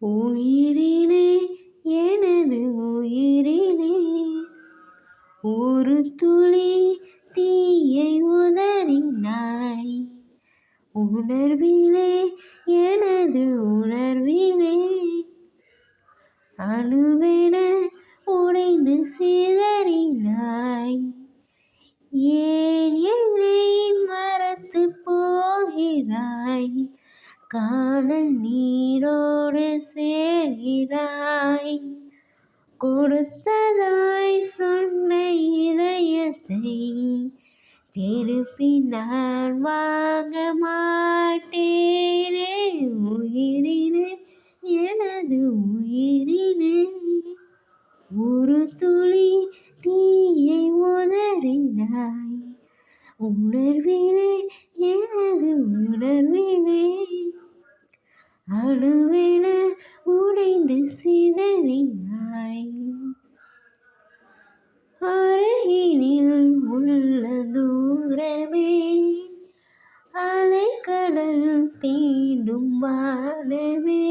உயிரிலே எனது உயிரிலே ஒரு துளி தீயை உதறினாய். உணர்விலே எனது உணர்விலே அணுவென உடைந்து சிதறினாய். ஏன் என்னை மறந்து போகிறாய்? காணல் நீரோடு சேர்கிறாய். கொடுத்ததாய் சொன்ன இதயத்தை திருப்பி நான் வாங்க மாட்டேனே. உயிரிலே எனது உயிரிலே ஒரு துளி தீயை உதறினாய். உணர்விலே எனது உணர்விலே அணுவென உடைந்து சிதறினாய். அருகினில் உள்ள தூரமே அலைக்கடல் தீண்டும் வானமே.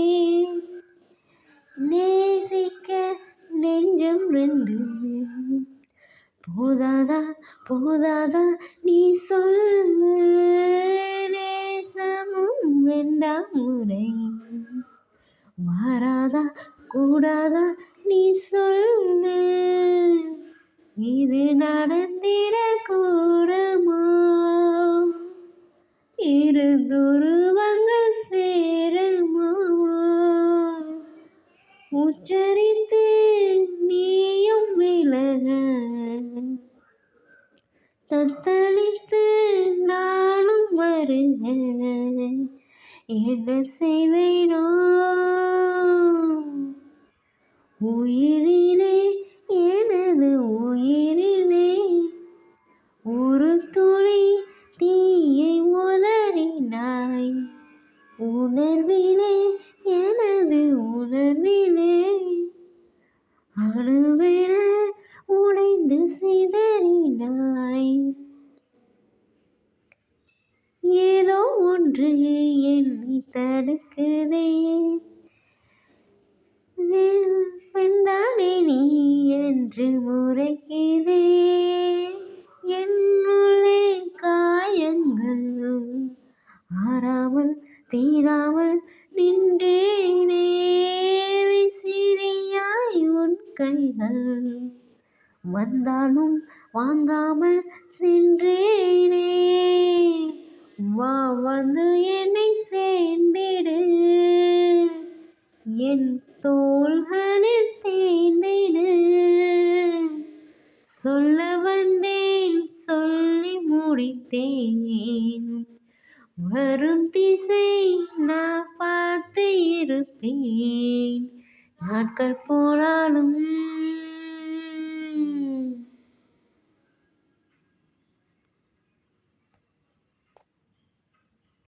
நேசிக்க நெஞ்சம் ரெண்டு போதாதா போதாதா நீ சொல்லு. நேசமும் வேண்டாம் முறை மாறாதா கூடாதா நீ சொல்லு. இது நடந்திட கூடுமோ? இருந்துருவங்கள் சேருமோ? உச்சரித்து நீயும் விலக தத்தளித்து நானும் வருக. என்ன செய்வேனோ? உயிரிலே எனது உயிரிலே ஒரு துளி தீயை உதறினாய். உணர்விலே எனது உணர்விலே அணுவென உடைந்து சிதறினாய். ஏதோ ஒன்று என்னை தடுக்குதே. பெண்தானே நீ என்று முறைக்குதே. என்னுள்ளே காயங்கள் ஆறாமல் தீராமல் நின்றேனே. விசிறியாய் உன் கைகள் வந்தாலும் வாங்காமல் சென்றேனே. வா வந்து என்னை சேர்ந்திடு. என் தோள்களில் தேய்ந்திடு. சொல்ல வந்தேன் சொல்லி முடித்தேன். வரும் திசை நான் பார்த்து இருப்பேன். நாட்கள் போனாலும்